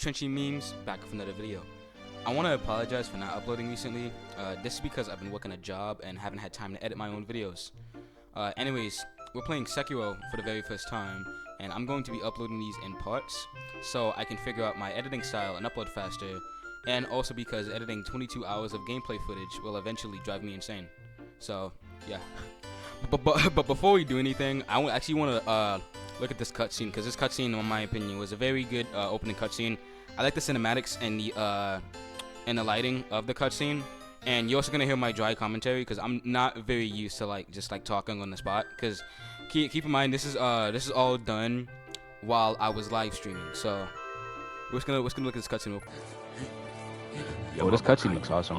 Trenchy Memes, back with another video. I want to apologize for not uploading recently. This is because I've been working a job and haven't had time to edit my own videos. Anyways, we're playing Sekiro for the very first time, and I'm going to be uploading these in parts, so I can figure out my editing style and upload faster, and also because editing 22 hours of gameplay footage will eventually drive me insane. So, yeah. But before we do anything, I actually want to look at this cutscene, because this cutscene, in my opinion, was a very good opening cutscene. I like the cinematics and the lighting of the cutscene, and you're also gonna hear my dry commentary because I'm not very used to just talking on the spot. Because keep in mind, this is all done while I was live streaming. So we're just gonna look at this cutscene real quick. Oh, this cutscene looks awesome.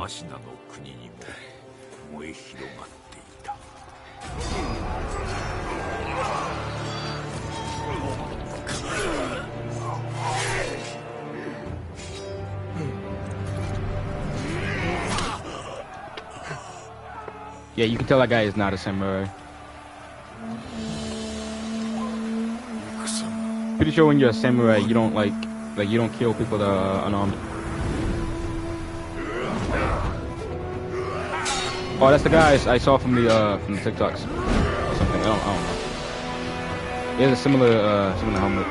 Yeah, you can tell that guy is not a samurai. Pretty sure when you're a samurai, you don't you don't kill people that are unarmed. Oh, that's the guys I saw from the TikToks or something. I don't know. He has a similar helmet.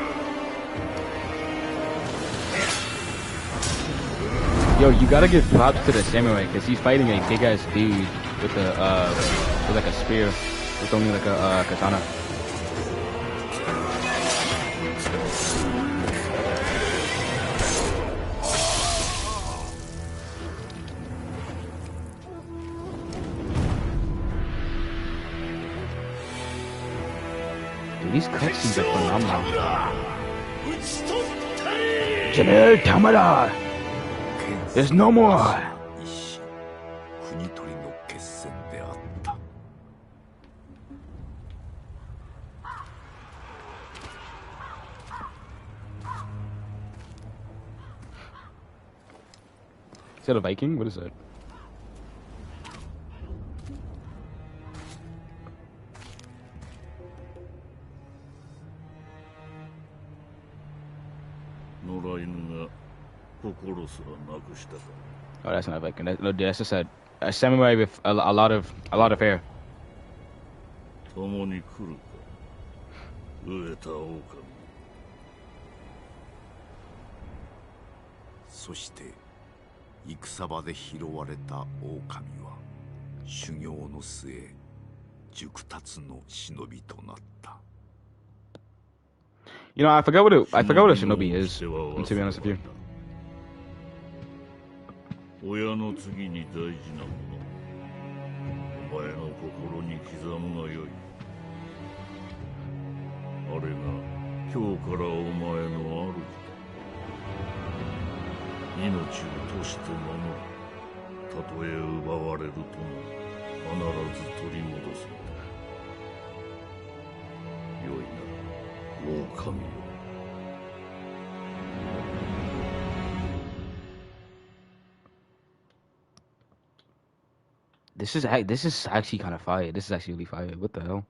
Yo, you gotta give props to the samurai because he's fighting a big ass dude with like a spear, with only like a katana. Dude, these cutscenes are phenomenal. General Tamara! There's no more! Is that a Viking? What is that? Oh, that's not a Viking. That's just a samurai with a lot of hair. 共に来るか、飢えた狼。そして戦場で拾われた狼は修行の末熟達の忍びとなった。You know, I forgot what a shinobi is, to be honest with you. 親の次に大事なもの、お前の心に刻むがよい。あれが今日からお前の主だ。命を賭して守る。たとえ奪われるとも必ず取り戻すのだ。よいな、狼よ。This is actually kind of fire. This is actually really fire. What the hell?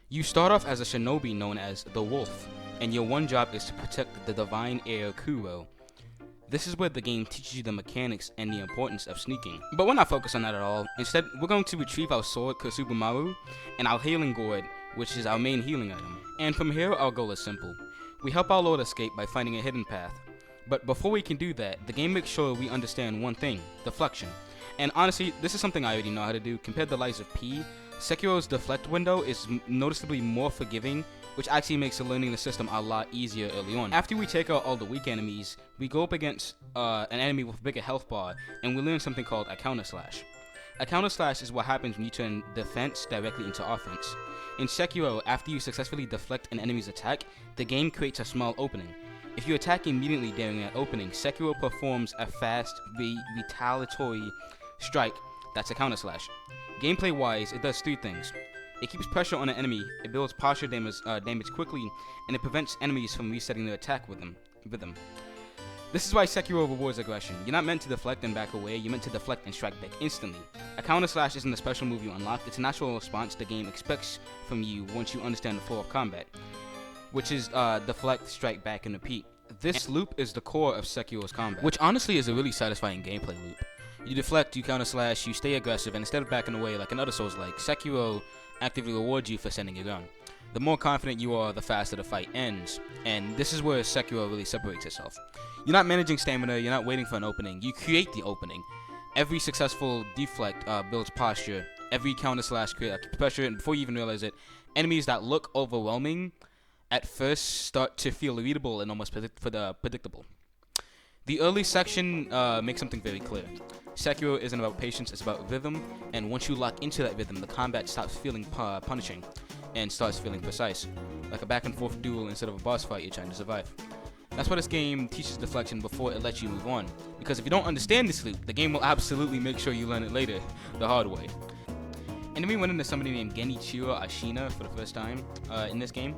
You start off as a shinobi known as the Wolf, and your one job is to protect the divine heir Kuro. This is where the game teaches you the mechanics and the importance of sneaking. But we're not focused on that at all. Instead, we're going to retrieve our sword Kosubumaru and our healing gourd, which is our main healing item. And from here, our goal is simple. We help our lord escape by finding a hidden path. But before we can do that, the game makes sure we understand one thing, deflection. And honestly, this is something I already know how to do. Compared to the likes of P, Sekiro's deflect window is noticeably more forgiving, which actually makes learning the system a lot easier early on. After we take out all the weak enemies, we go up against an enemy with a bigger health bar, and we learn something called a counter slash. A counter slash is what happens when you turn defense directly into offense. In Sekiro, after you successfully deflect an enemy's attack, the game creates a small opening. If you attack immediately during that opening, Sekiro performs a fast, retaliatory strike that's a counter slash. Gameplay wise, it does three things. It keeps pressure on an enemy, it builds partial damage quickly, and it prevents enemies from resetting their attack with them. This is why Sekiro rewards aggression. You're not meant to deflect and back away, you're meant to deflect and strike back instantly. A counter slash isn't a special move you unlock, it's a natural response the game expects from you once you understand the flow of combat. which is deflect, strike back, and repeat. This loop is the core of Sekiro's combat, which honestly is a really satisfying gameplay loop. You deflect, you counter slash, you stay aggressive, and instead of backing away like in other Souls-like, Sekiro actively rewards you for sending your ground. The more confident you are, the faster the fight ends, and this is where Sekiro really separates itself. You're not managing stamina, you're not waiting for an opening, you create the opening. Every successful deflect builds posture, every counter slash creates pressure, and before you even realize it, enemies that look overwhelming at first start to feel readable and almost predictable. The early section makes something very clear. Sekiro isn't about patience, it's about rhythm, and once you lock into that rhythm, the combat stops feeling punishing and starts feeling precise, like a back and forth duel instead of a boss fight you're trying to survive. That's why this game teaches deflection before it lets you move on, because if you don't understand this loop, the game will absolutely make sure you learn it later, the hard way. And then we went into somebody named Genichiro Ashina for the first time in this game.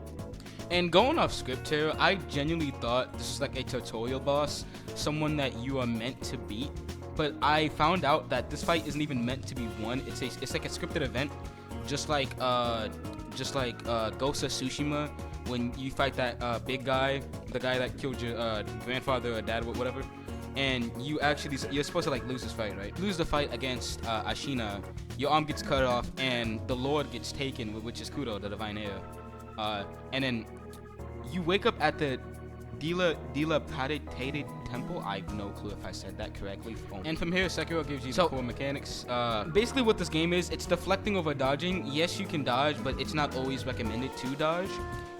And going off script here, I genuinely thought this was like a tutorial boss, someone that you are meant to beat. But I found out that this fight isn't even meant to be won. It's like a scripted event, just like Ghost of Tsushima, when you fight that big guy, the guy that killed your grandfather or dad, whatever. And you're supposed to like lose this fight, right? Lose the fight against Ashina, your arm gets cut off, and the Lord gets taken, which is Kudo, the divine heir. And then you wake up at the Dilapidated Temple. I have no clue if I said that correctly. And from here, Sekiro gives you the core mechanics. Basically what this game is, it's deflecting over dodging. Yes, you can dodge, but it's not always recommended to dodge.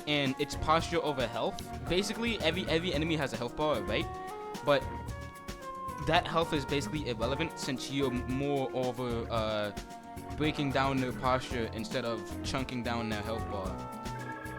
And it's posture over health. Basically, every enemy has a health bar, right? But that health is basically irrelevant since you're more over breaking down their posture instead of chunking down their health bar.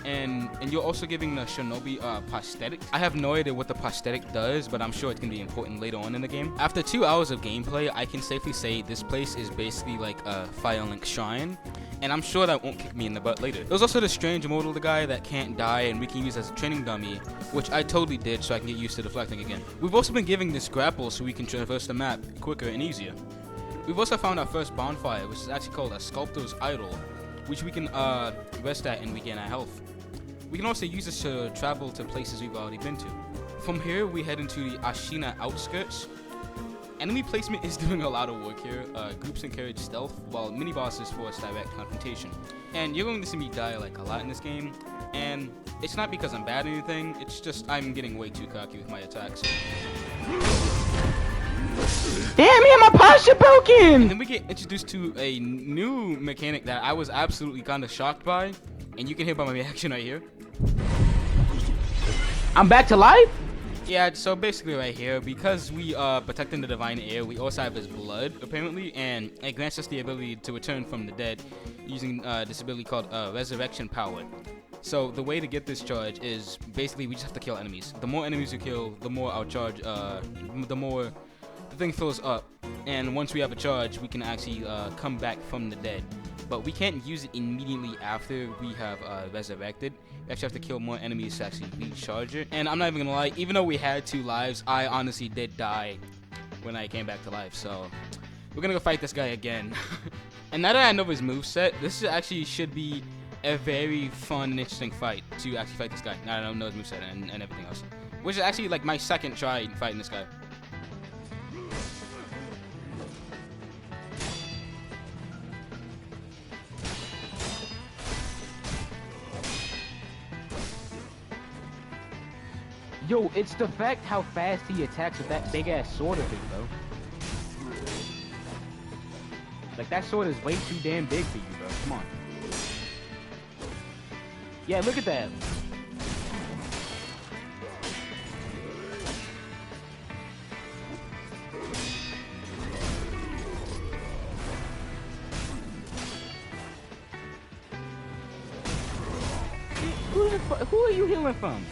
And you're also giving the shinobi prosthetic. I have no idea what the prosthetic does, but I'm sure it's gonna be important later on in the game. After 2 hours of gameplay, I can safely say this place is basically like a Fire Link shrine, and I'm sure that won't kick me in the butt later. There's also the strange immortal guy that can't die and we can use as a training dummy, which I totally did so I can get used to deflecting again. We've also been giving this grapple so we can traverse the map quicker and easier. We've also found our first bonfire, which is actually called a Sculptor's Idol, which we can rest at and regain our health. We can also use this to travel to places we've already been to. From here, we head into the Ashina outskirts. Enemy placement is doing a lot of work here. Groups encourage stealth, while mini-bosses force direct confrontation. And you're going to see me die like a lot in this game, and it's not because I'm bad at anything, it's just I'm getting way too cocky with my attacks. Damn, man, my posture broken! And then we get introduced to a new mechanic that I was absolutely kind of shocked by, and you can hear by my reaction right here. I'm back to life? Yeah, so basically right here, because we are protecting the divine heir, we also have his blood, apparently, and it grants us the ability to return from the dead using this ability called resurrection power. So the way to get this charge is basically we just have to kill enemies. The more enemies you kill, the more our charge, the more the thing fills up. And once we have a charge, we can actually come back from the dead. But we can't use it immediately after we have resurrected. We actually have to kill more enemies to actually recharge it. And I'm not even gonna lie, even though we had 2 lives, I honestly did die when I came back to life. So we're gonna go fight this guy again. And now that I know his moveset, this actually should be a very fun and interesting fight to actually fight this guy. Now that I know his moveset and everything else. Which is actually like my second try fighting this guy. Yo, it's the fact how fast he attacks with that big ass sword of his, bro. Like, that sword is way too damn big for you, bro. Come on. Yeah, look at that. Who are you healing from?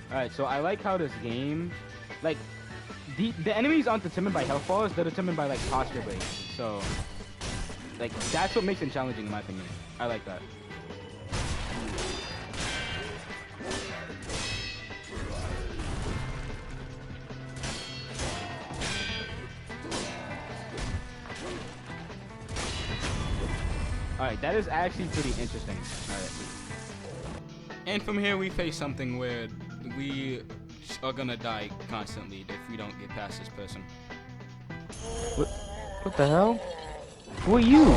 Alright, so I like how this game, like, the enemies aren't determined by health bars, they're determined by like posture breaks. So like that's what makes it challenging in my opinion. I like that. Alright, that is actually pretty interesting. Alright. And from here we face something where we are gonna die constantly if we don't get past this person. What the hell? Who are you?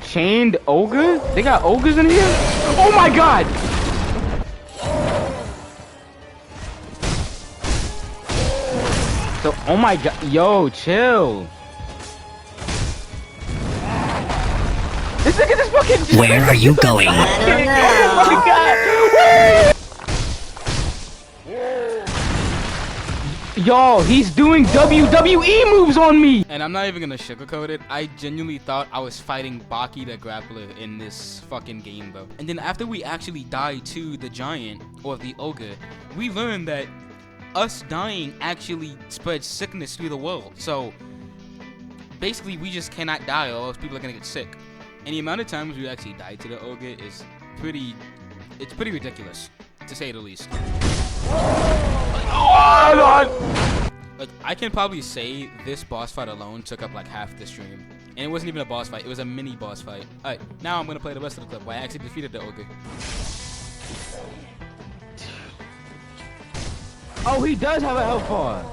Chained ogre? They got ogres in here? Oh my god! So, oh my god, yo, chill. Look at this fucking. Where are you going? Oh my god! Yo, he's doing WWE moves on me! And I'm not even gonna sugarcoat it. I genuinely thought I was fighting Baki the Grappler in this fucking game, bro. And then after we actually died to the giant, or the ogre, we learned that us dying actually spreads sickness through the world. So, basically, we just cannot die or else people are gonna get sick. And the amount of times we actually died to the ogre is pretty ridiculous, to say the least. Like, I can probably say this boss fight alone took up like half the stream. And it wasn't even a boss fight, it was a mini boss fight. Alright, now I'm gonna play the rest of the clip where I actually defeated the ogre. Oh, he does have a health bar.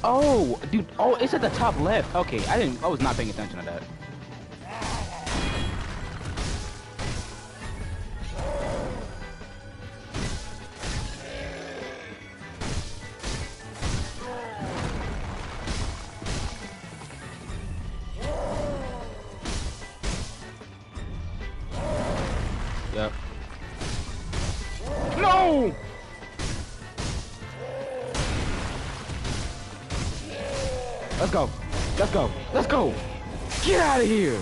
Oh, dude, oh, it's at the top left. Okay, I was not paying attention to that. Yep. No! Let's go. Let's go. Let's go. Get out of here.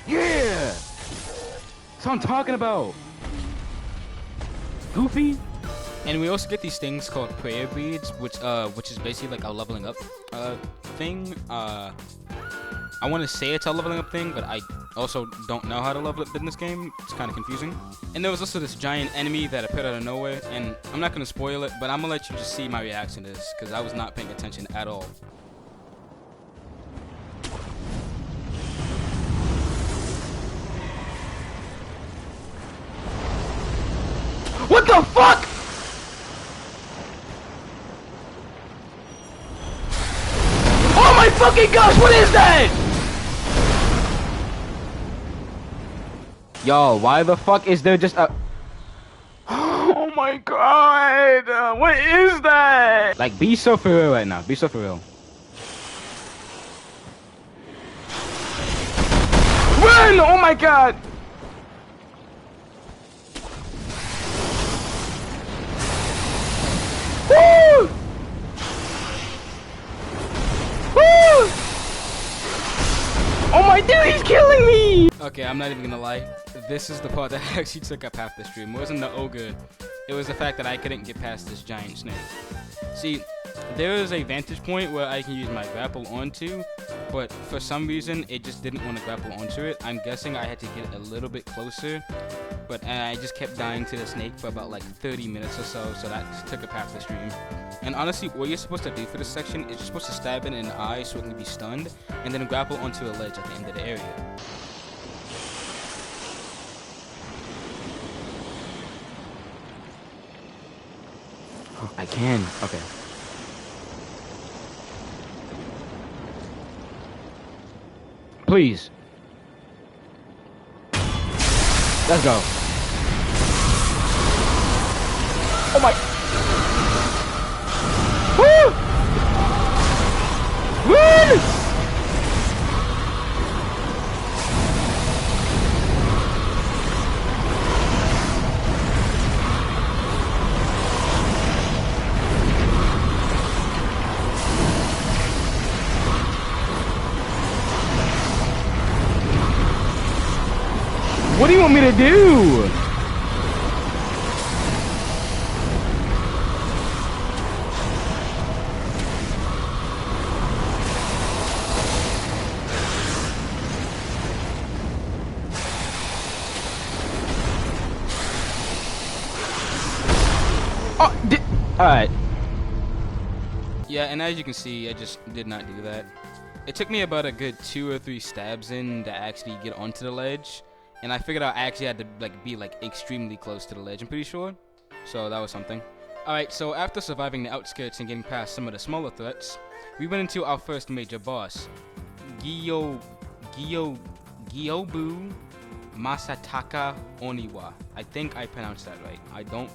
Yeah. That's what I'm talking about. Goofy. And we also get these things called prayer beads, which is basically like a leveling up thing. I want to say it's a leveling up thing, but I also don't know how to level up in this game. It's kind of confusing. And there was also this giant enemy that appeared out of nowhere, and I'm not going to spoil it, but I'm going to let you just see my reaction to this, because I was not paying attention at all. What the fuck? Oh my fucking gosh, what is that? Yo, why the fuck is there just a... Oh my god, what is that? Like, be so for real right now, be so for real. Run! Oh my god! Woo! Woo! Oh my dude, he's killing me! Okay, I'm not even gonna lie. This is the part that actually took up half the stream. It wasn't the ogre. It was the fact that I couldn't get past this giant snake. See, there is a vantage point where I can use my grapple onto, but for some reason, it just didn't want to grapple onto it. I'm guessing I had to get a little bit closer, but I just kept dying to the snake for about like 30 minutes or so that took up half the stream. And honestly, what you're supposed to do for this section is you're supposed to stab it in the eye so it can be stunned, and then grapple onto a ledge at the end of the area. I can. Okay. Please. Let's go. Oh my. Woo! Woo! What do you want me to do? Alright. Yeah, and as you can see, I just did not do that. It took me about a good 2 or 3 stabs in to actually get onto the ledge, and I figured out I actually had to be extremely close to the ledge, I'm pretty sure. So that was something. Alright, so after surviving the outskirts and getting past some of the smaller threats, we went into our first major boss, Gyoubu Masataka Oniwa. I think I pronounced that right. I don't.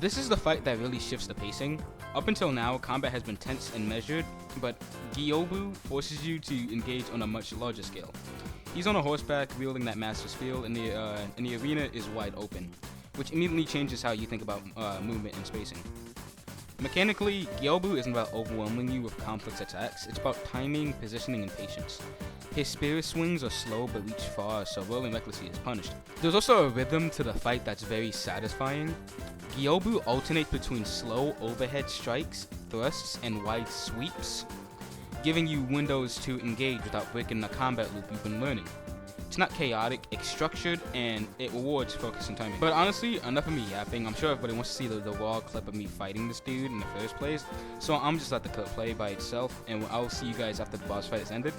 This is the fight that really shifts the pacing. Up until now, combat has been tense and measured, but Gyoubu forces you to engage on a much larger scale. He's on a horseback wielding that massive spear, and the arena is wide open, which immediately changes how you think about movement and spacing. Mechanically, Gyoubu isn't about overwhelming you with complex attacks, it's about timing, positioning, and patience. His spear swings are slow but reach far, so rolling recklessly is punished. There's also a rhythm to the fight that's very satisfying. Gyoubu alternates between slow overhead strikes, thrusts, and wide sweeps, giving you windows to engage without breaking the combat loop you've been learning. It's not chaotic, it's structured, and it rewards focus and timing. But honestly, enough of me yapping. I'm sure everybody wants to see the raw clip of me fighting this dude in the first place, so I'm just let the clip play by itself, and I'll see you guys after the boss fight is ended.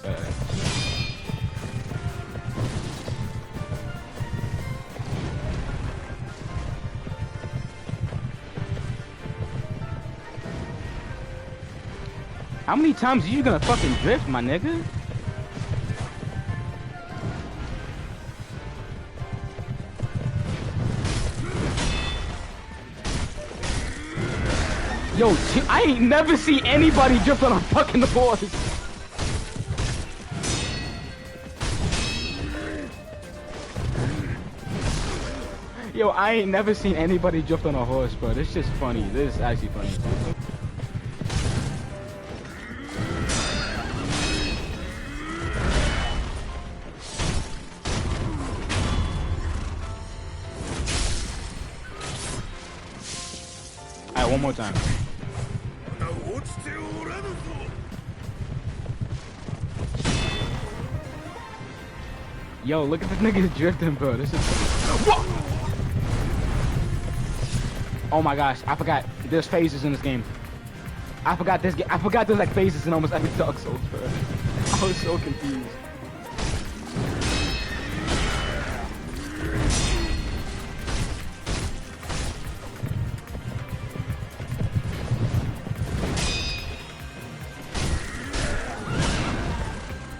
How many times are you gonna fucking drift, my nigga? Yo, I ain't never seen anybody drift on a fucking horse. Yo, I ain't never seen anybody drift on a horse, bro. This is just funny. This is actually funny. Alright, one more time. Yo, look at this nigga drifting, bro. This is. Whoa! Oh my gosh, I forgot. There's phases in this game. I forgot this game. I forgot there's like phases in almost every Dark Souls, bro. I was so confused.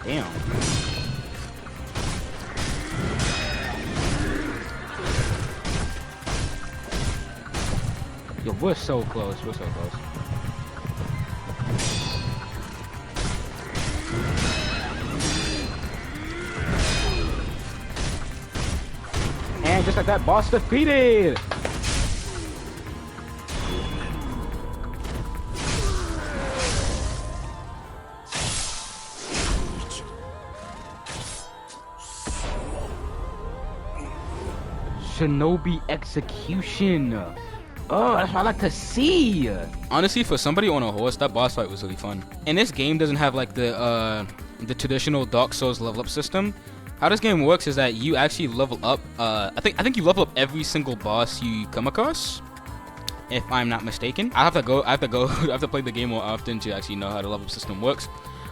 Damn. Yo, we're so close. We're so close. And just like that, boss defeated! Shinobi execution. Oh, that's what I like to see. Honestly, for somebody on a horse, that boss fight was really fun. And this game doesn't have like the traditional Dark Souls level up system. How this game works is that you actually level up. I think you level up every single boss you come across, if I'm not mistaken. I have to play the game more often to actually know how the level up system works.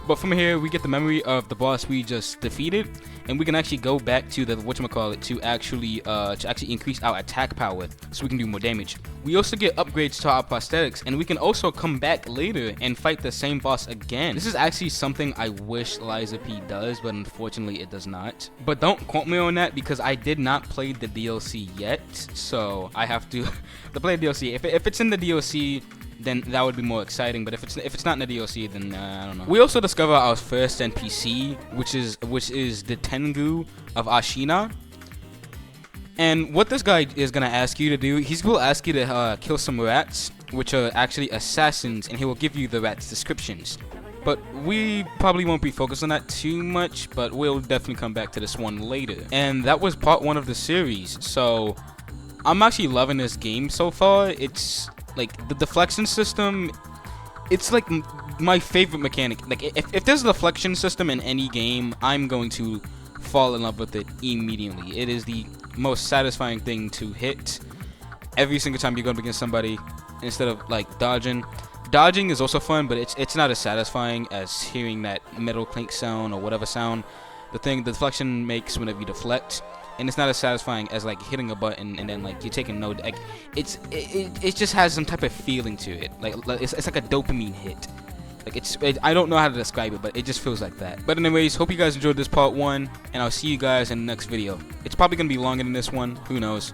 But from here, we get the memory of the boss we just defeated, and we can actually go back to the whatchamacallit to actually increase our attack power, so we can do more damage. We also get upgrades to our prosthetics, and we can also come back later and fight the same boss again. This is actually something I wish Liza P does, but unfortunately it does not. But don't quote me on that because I did not play the DLC yet, so I have to play the DLC. If it's in the DLC, then that would be more exciting. But if it's not in the DLC, then I don't know. We also discover our first NPC, which is the Tengu of Ashina. And what this guy is gonna ask you to do, he will ask you to kill some rats, which are actually assassins, and he will give you the rats' descriptions. But we probably won't be focused on that too much, but we'll definitely come back to this one later. And that was part 1 of the series, so I'm actually loving this game so far. It's like the deflection system, it's like my favorite mechanic. Like if there's a deflection system in any game, I'm going to fall in love with it immediately. It is the most satisfying thing to hit. every single time you're going against somebody, instead of like dodging. Dodging is also fun, but it's not as satisfying as hearing that metal clink sound or whatever sound the deflection makes whenever you deflect. And it's not as satisfying as like hitting a button and then like you're taking no, like it just has some type of feeling to it. Like it's like a dopamine hit. Like I don't know how to describe it, but it just feels like that. But anyways, hope you guys enjoyed this part 1, and I'll see you guys in the next video. It's probably gonna be longer than this one, who knows.